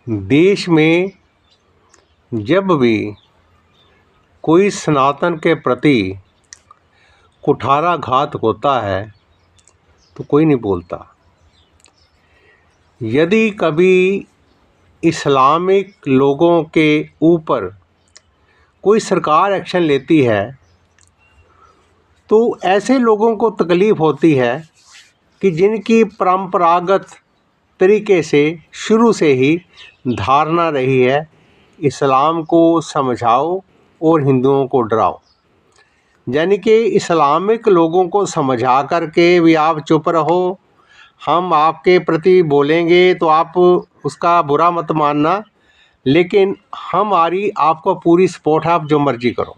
देश में जब भी कोई सनातन के प्रति कुठाराघात होता है तो कोई नहीं बोलता। यदि कभी इस्लामिक लोगों के ऊपर कोई सरकार एक्शन लेती है तो ऐसे लोगों को तकलीफ़ होती है कि जिनकी परंपरागत तरीके से शुरू से ही धारणा रही है इस्लाम को समझाओ और हिंदुओं को डराओ। यानी कि इस्लामिक लोगों को समझा कर के भी आप चुप रहो, हम आपके प्रति बोलेंगे तो आप उसका बुरा मत मानना, लेकिन हमारी आपको पूरी सपोर्ट है, आप जो मर्जी करो।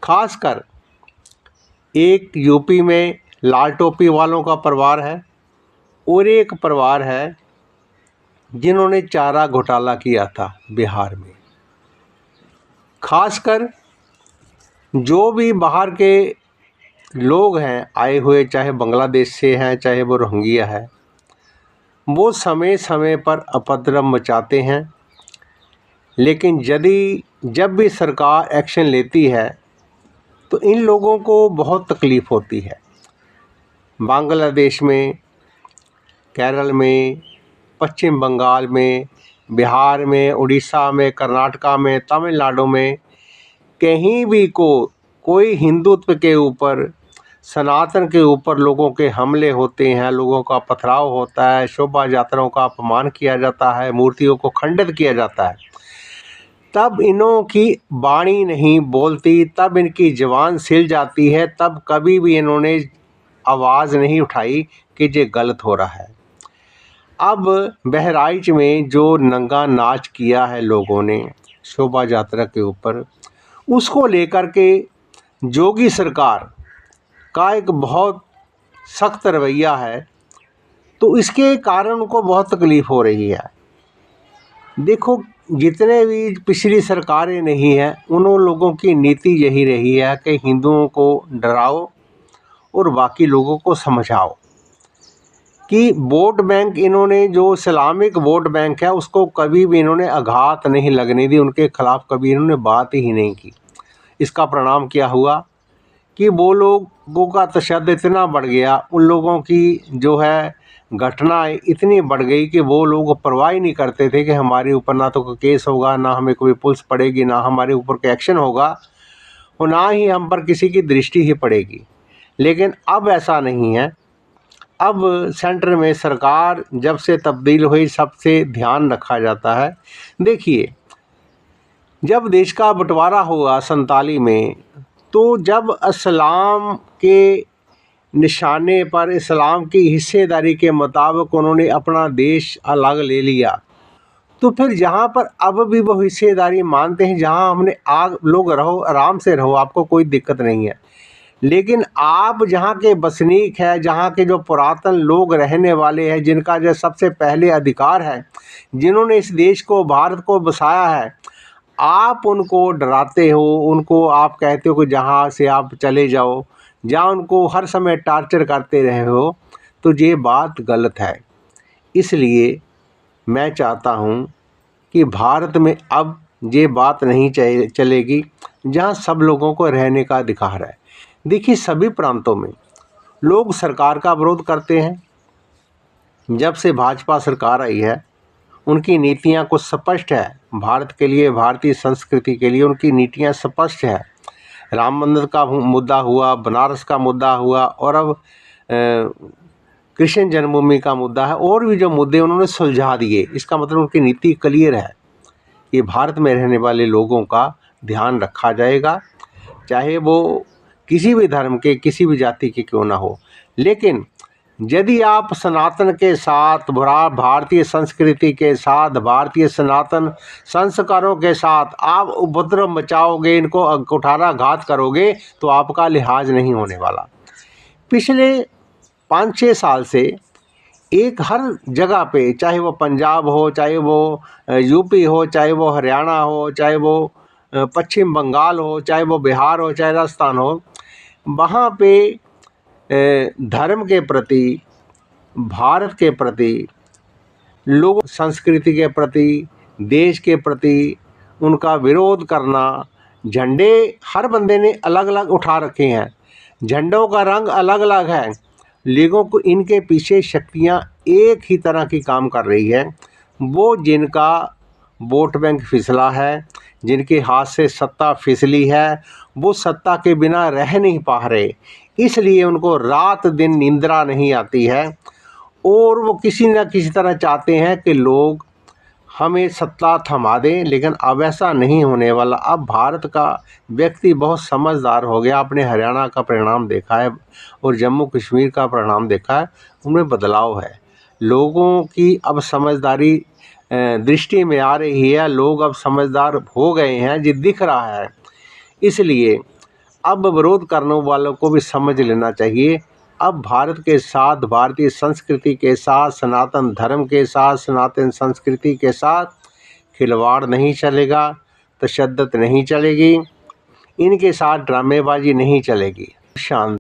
खासकर एक यूपी में लाल टोपी वालों का परिवार है और एक परिवार है जिन्होंने चारा घोटाला किया था बिहार में। खासकर जो भी बाहर के लोग हैं आए हुए, चाहे बांग्लादेश से हैं चाहे वो रोहिंग्या है, वो समय समय पर उपद्रव मचाते हैं। लेकिन जब भी सरकार एक्शन लेती है तो इन लोगों को बहुत तकलीफ़ होती है। बांग्लादेश में, केरल में, पश्चिम बंगाल में, बिहार में, उड़ीसा में, कर्नाटका में, तमिलनाडु में कहीं भी कोई हिंदुत्व के ऊपर, सनातन के ऊपर लोगों के हमले होते हैं, लोगों का पथराव होता है, शोभा यात्राओं का अपमान किया जाता है, मूर्तियों को खंडित किया जाता है, तब इन्हों की वाणी नहीं बोलती, तब इनकी ज़बान सिल जाती है, तब कभी भी इन्होंने आवाज़ नहीं उठाई कि ये गलत हो रहा है। अब बहराइच में जो नंगा नाच किया है लोगों ने शोभा यात्रा के ऊपर, उसको लेकर के योगी सरकार का एक बहुत सख्त रवैया है, तो इसके कारण उनको बहुत तकलीफ़ हो रही है। देखो, जितने भी पिछली सरकारें नहीं हैं उन लोगों की नीति यही रही है कि हिंदुओं को डराओ और बाकी लोगों को समझाओ कि वोट बैंक, इन्होंने जो इस्लामिक वोट बैंक है उसको कभी भी इन्होंने आघात नहीं लगने दी, उनके खिलाफ़ कभी इन्होंने बात ही नहीं की। इसका परिणाम क्या हुआ कि वो लोगों का तशद्दुद इतना बढ़ गया, उन लोगों की जो है घटनाएं इतनी बढ़ गई कि वो लोग परवाह ही नहीं करते थे कि हमारे ऊपर ना तो कोई केस होगा, ना हमें कोई पुलिस पड़ेगी, ना हमारे ऊपर कोई एक्शन होगा और ना ही हम पर किसी की दृष्टि ही पड़ेगी। लेकिन अब ऐसा नहीं है। अब सेंटर में सरकार जब से तब्दील हुई, सबसे ध्यान रखा जाता है। देखिए, जब देश का बंटवारा हुआ 47 में, तो जब इस्लाम के निशाने पर, इस्लाम की हिस्सेदारी के मुताबिक उन्होंने अपना देश अलग ले लिया, तो फिर जहाँ पर अब भी वो हिस्सेदारी मानते हैं, जहाँ हमने लोग रहो, आराम से रहो, आपको कोई दिक्कत नहीं है, लेकिन आप जहाँ के बसनीक हैं, जहाँ के जो पुरातन लोग रहने वाले हैं, जिनका जो सबसे पहले अधिकार है, जिन्होंने इस देश को, भारत को बसाया है, आप उनको डराते हो, उनको आप कहते हो कि जहाँ से आप चले जाओ, जहाँ उनको हर समय टार्चर करते रहे हो, तो ये बात गलत है। इसलिए मैं चाहता हूँ कि भारत में अब ये बात नहीं चलेगी, जहाँ सब लोगों को रहने का अधिकार है। देखिए, सभी प्रांतों में लोग सरकार का विरोध करते हैं। जब से भाजपा सरकार आई है, उनकी नीतियाँ कुछ स्पष्ट है, भारत के लिए, भारतीय संस्कृति के लिए उनकी नीतियाँ स्पष्ट है। राम मंदिर का मुद्दा हुआ, बनारस का मुद्दा हुआ, और अब कृष्ण जन्मभूमि का मुद्दा है, और भी जो मुद्दे उन्होंने सुलझा दिए। इसका मतलब उनकी नीति क्लियर है कि भारत में रहने वाले लोगों का ध्यान रखा जाएगा, चाहे वो किसी भी धर्म के, किसी भी जाति के क्यों ना हो। लेकिन यदि आप सनातन के साथ, भारतीय संस्कृति के साथ, भारतीय सनातन संस्कारों के साथ आप उपद्रव मचाओगे, इनको कुठाराघात करोगे, तो आपका लिहाज नहीं होने वाला। पिछले 5-6 साल से एक हर जगह पे, चाहे वो पंजाब हो, चाहे वो यूपी हो, चाहे वो हरियाणा हो, चाहे वो पश्चिम बंगाल हो, चाहे वो बिहार हो, चाहे राजस्थान हो, वहाँ पे धर्म के प्रति, भारत के प्रति लोग संस्कृति के प्रति, देश के प्रति उनका विरोध करना। झंडे हर बंदे ने अलग अलग उठा रखे हैं, झंडों का रंग अलग अलग है, लेकिन को इनके पीछे शक्तियां एक ही तरह की काम कर रही है। वो जिनका वोट बैंक फिसला है, जिनके हाथ से सत्ता फिसली है, वो सत्ता के बिना रह नहीं पा रहे, इसलिए उनको रात दिन निंद्रा नहीं आती है और वो किसी न किसी तरह चाहते हैं कि लोग हमें सत्ता थमा दें। लेकिन अब ऐसा नहीं होने वाला। अब भारत का व्यक्ति बहुत समझदार हो गया। आपने हरियाणा का परिणाम देखा है और जम्मू कश्मीर का परिणाम देखा है, उनमें बदलाव है। लोगों की अब समझदारी दृष्टि में आ रही है, लोग अब समझदार हो गए हैं, ये दिख रहा है। इसलिए अब विरोध करने वालों को भी समझ लेना चाहिए, अब भारत के साथ, भारतीय संस्कृति के साथ, सनातन धर्म के साथ, सनातन संस्कृति के साथ खिलवाड़ नहीं चलेगा, तशद्दुद नहीं चलेगी, इनके साथ ड्रामेबाजी नहीं चलेगी। शांति।